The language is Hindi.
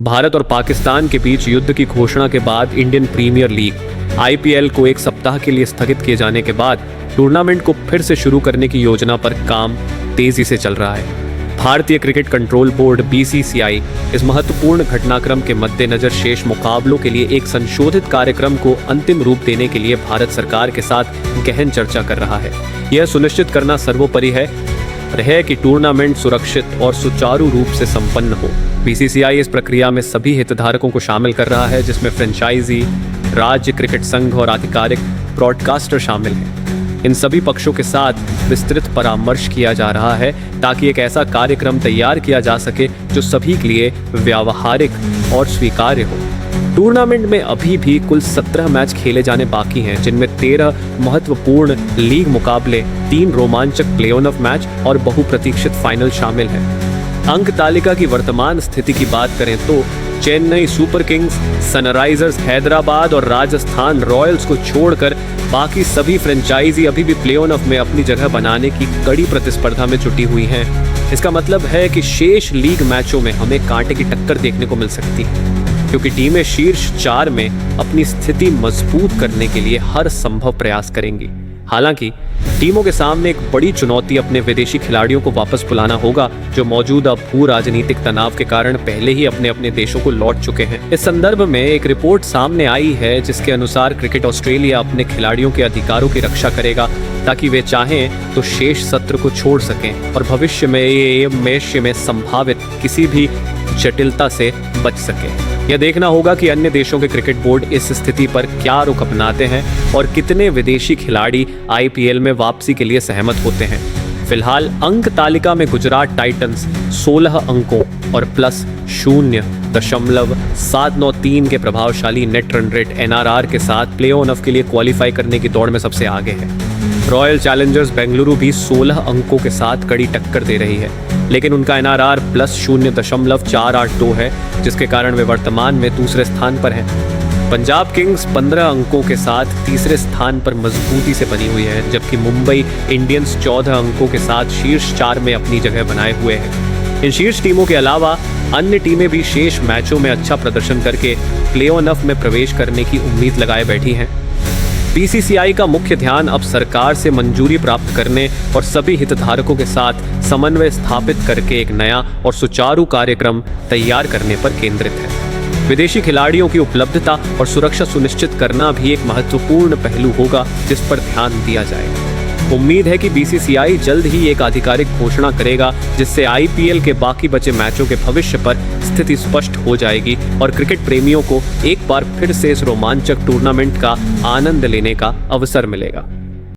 भारत और पाकिस्तान के बीच युद्ध की घोषणा के बाद इंडियन प्रीमियर लीग आईपीएल को एक सप्ताह के लिए स्थगित किए जाने के बाद टूर्नामेंट को फिर से शुरू करने की योजना पर काम तेजी से चल रहा है। भारतीय क्रिकेट कंट्रोल बोर्ड बीसीसीआई इस महत्वपूर्ण घटनाक्रम के मद्देनजर शेष मुकाबलों के लिए एक संशोधित कार्यक्रम को अंतिम रूप देने के लिए भारत सरकार के साथ गहन चर्चा कर रहा है। यह सुनिश्चित करना सर्वोपरि है कि टूर्नामेंट सुरक्षित और सुचारू रूप से संपन्न हो। बीसीसीआई इस प्रक्रिया में सभी हितधारकों को शामिल कर रहा है, जिसमें फ्रेंचाइजी, राज्य क्रिकेट संघ और आधिकारिक ब्रॉडकास्टर शामिल हैं। इन सभी पक्षों के साथ विस्तृत परामर्श किया जा रहा है ताकि एक ऐसा कार्यक्रम तैयार किया जा सके जो सभी के लिए व्यावहारिक और स्वीकार्य हो। टूर्नामेंट में अभी भी कुल 17 मैच खेले जाने बाकी हैं, जिनमें 13 महत्वपूर्ण लीग मुकाबले, 3 रोमांचक प्ले-ऑफ मैच और बहुप्रतीक्षित फाइनल शामिल हैं। अंक तालिका की वर्तमान स्थिति की बात करें तो Chennai super Kings, Sunrisers Hyderabad और राजस्थान रॉयल्स को छोड़कर बाकी सभी फ्रेंचाइजी अभी भी प्ले-ऑफ में अपनी जगह बनाने की कड़ी प्रतिस्पर्धा में जुटी हुई हैं। इसका मतलब है कि शेष लीग मैचों में हमें कांटे की टक्कर देखने को मिल सकती है, क्योंकि टीमें शीर्ष 4 में अपनी स्थिति मजबूत करने के लिए हर संभव प्रयास करेंगी। हालांकि टीमों के सामने एक बड़ी चुनौती अपने विदेशी खिलाड़ियों को वापस बुलाना होगा, जो मौजूदा भू राजनीतिक तनाव के कारण पहले ही अपने अपने देशों को लौट चुके हैं। इस संदर्भ में एक रिपोर्ट सामने आई है जिसके अनुसार क्रिकेट ऑस्ट्रेलिया अपने खिलाड़ियों के अधिकारों की रक्षा करेगा ताकि वे चाहें तो शेष सत्र को छोड़ सकें और भविष्य में संभावित किसी भी जटिलता से बच सके। यह देखना होगा कि अन्य देशों के क्रिकेट बोर्ड इस स्थिति पर क्या रुख अपनाते हैं और कितने विदेशी खिलाड़ी आईपीएल में वापसी के लिए सहमत होते हैं। फिलहाल अंक तालिका में गुजरात टाइटंस 16 अंकों और प्लस 0.793 के प्रभावशाली नेट रन रेट NRR के साथ प्ले-ऑफ के लिए क्वालिफाई करने की दौड़ में सबसे आगे है। रॉयल चैलेंजर्स बेंगलुरु भी 16 अंकों के साथ कड़ी टक्कर दे रही है, लेकिन उनका NRR प्लस 0.482 है, जिसके कारण वे वर्तमान में दूसरे स्थान पर हैं। पंजाब किंग्स 15 अंकों के साथ तीसरे स्थान पर मजबूती से बनी हुई है, जबकि मुंबई इंडियंस 14 अंकों के साथ शीर्ष 4 में अपनी जगह बनाए हुए हैं। इन शीर्ष टीमों के अलावा अन्य टीमें भी शेष मैचों में अच्छा प्रदर्शन करके प्ले-ऑफ में प्रवेश करने की उम्मीद लगाए बैठी हैं। बीसीसीआई का मुख्य ध्यान अब सरकार से मंजूरी प्राप्त करने और सभी हितधारकों के साथ समन्वय स्थापित करके एक नया और सुचारू कार्यक्रम तैयार करने पर केंद्रित है। विदेशी खिलाड़ियों की उपलब्धता और सुरक्षा सुनिश्चित करना भी एक महत्वपूर्ण पहलू होगा जिस पर ध्यान दिया जाएगा। उम्मीद है कि बीसीसीआई जल्द ही एक आधिकारिक घोषणा करेगा, जिससे आईपीएल के बाकी बचे मैचों के भविष्य पर स्थिति स्पष्ट हो जाएगी और क्रिकेट प्रेमियों को एक बार फिर से इस रोमांचक टूर्नामेंट का आनंद लेने का अवसर मिलेगा।